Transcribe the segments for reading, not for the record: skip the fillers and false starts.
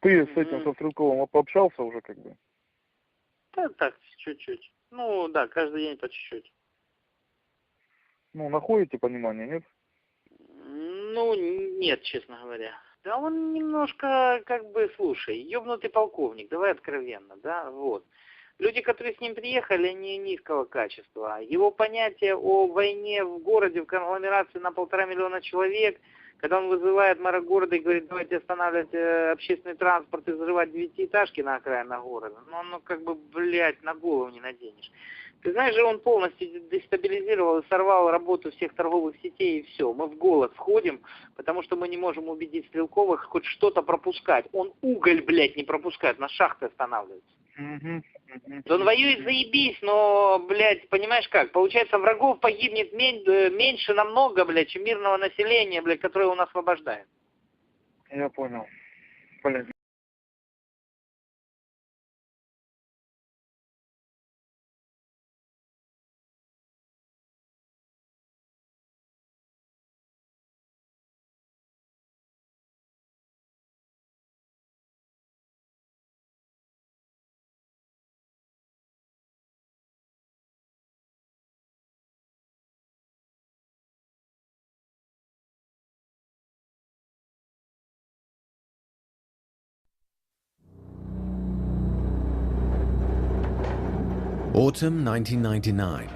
Ты с этим, со Стрелковым, пообщался уже как бы? Да, так, чуть-чуть. Ну, да, каждый день по чуть-чуть. Ну, находите понимание, нет? Ну, нет, честно говоря. Да он немножко, как бы, слушай, ёбнутый полковник, давай откровенно, да, вот. Люди, которые с ним приехали, они низкого качества. Его понятие о войне в городе, в конгломерации на 1,5 миллиона человек, когда он вызывает мэра города и говорит, давайте останавливать общественный транспорт и взрывать 9-этажки на окраинах города, ну, как бы, блядь, на голову не наденешь. Ты знаешь же, он полностью дестабилизировал и сорвал работу всех торговых сетей, и все. Мы в голод входим, потому что мы не можем убедить Стрелковых хоть что-то пропускать. Он уголь, блядь, не пропускает, на шахты останавливается. Он воюет заебись, но, блядь, понимаешь как, получается, врагов погибнет меньше намного, блядь, чем мирного населения, блядь, которое он освобождает. Я понял. Блядь. Autumn 1999.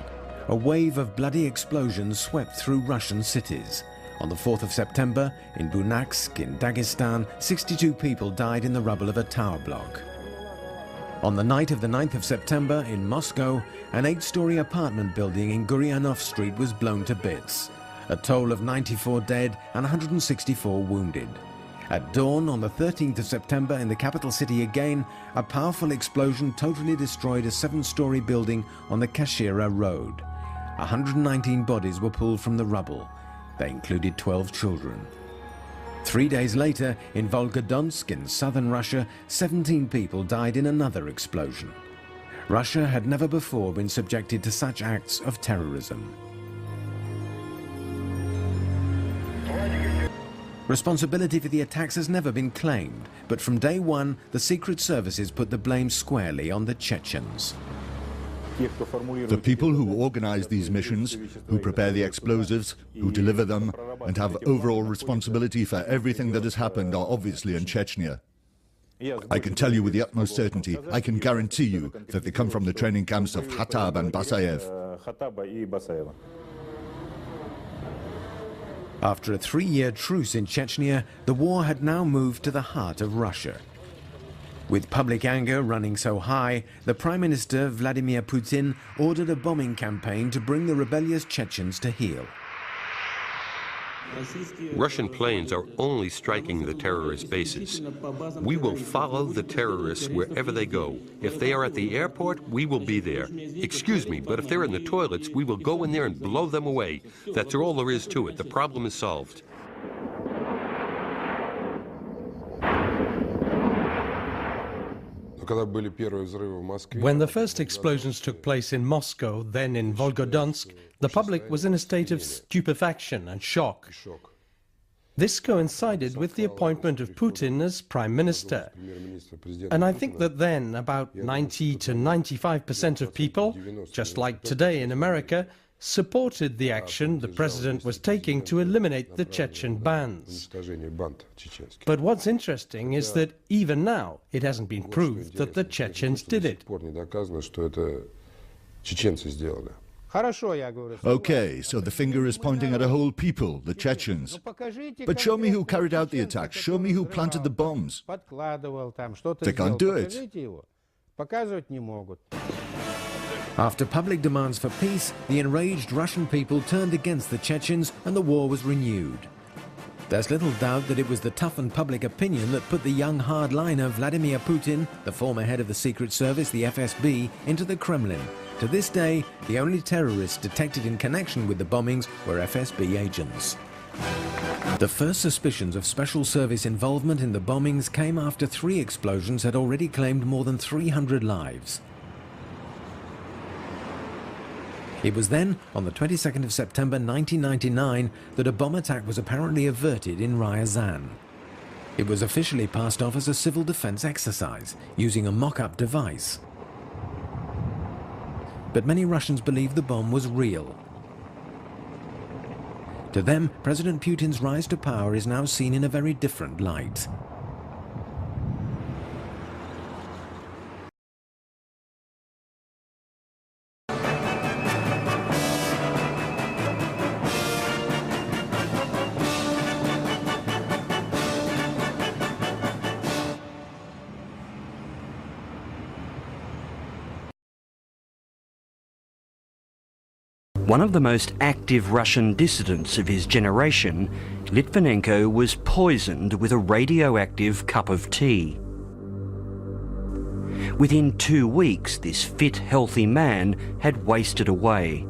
A wave of bloody explosions swept through Russian cities. On the 4th of September, in Donetsk, in Dagestan, 62 people died in the rubble of a tower block. On the night of the 9th of September, in Moscow, an 8-story apartment building in Guryanov Street was blown to bits. A toll of 94 dead and 164 wounded. At dawn on the 13th of September in the capital city again, a powerful explosion totally destroyed a 7-story building on the Kashira Road. 119 bodies were pulled from the rubble. They included 12 children. 3 days later, in Volgodonsk in southern Russia, 17 people died in another explosion. Russia had never before been subjected to such acts of terrorism. Responsibility for the attacks has never been claimed, but from day one, the secret services put the blame squarely on the Chechens. The people who organize these missions, who prepare the explosives, who deliver them, and have overall responsibility for everything that has happened are obviously in Chechnya. I can tell you with the utmost certainty, I can guarantee you that they come from the training camps of Khatab and Basayev. After a 3-year truce in Chechnya, the war had now moved to the heart of Russia. With public anger running so high, the Prime Minister Vladimir Putin ordered a bombing campaign to bring the rebellious Chechens to heel. Russian planes are only striking the terrorist bases. We will follow the terrorists wherever they go. If they are at the airport, we will be there. Excuse me, but if they're in the toilets, we will go in there and blow them away. That's all there is to it. The problem is solved. When the first explosions took place in Moscow, then in Volgodonsk, the public was in a state of stupefaction and shock. This coincided with the appointment of Putin as Prime Minister. And I think that then about 90 to 95% of people, just like today in America, supported the action the president was taking to eliminate the Chechen bands. But what's interesting is that even now it hasn't been proved that the Chechens did it. Okay, so the finger is pointing at a whole people, the Chechens. But show me who carried out the attacks. Show me who planted the bombs. They can't do it. After public demands for peace, the enraged Russian people turned against the Chechens and the war was renewed. There's little doubt that it was the toughened public opinion that put the young hardliner Vladimir Putin, the former head of the Secret Service, the FSB, into the Kremlin. To this day, the only terrorists detected in connection with the bombings were FSB agents. The first suspicions of Special Service involvement in the bombings came after 3 explosions had already claimed more than 300 lives. It was then, on the 22nd of September 1999, that a bomb attack was apparently averted in Ryazan. It was officially passed off as a civil defense exercise, using a mock-up device. But many Russians believed the bomb was real. To them, President Putin's rise to power is now seen in a very different light. One of the most active Russian dissidents of his generation, Litvinenko was poisoned with a radioactive cup of tea. Within 2 weeks, this fit, healthy man had wasted away.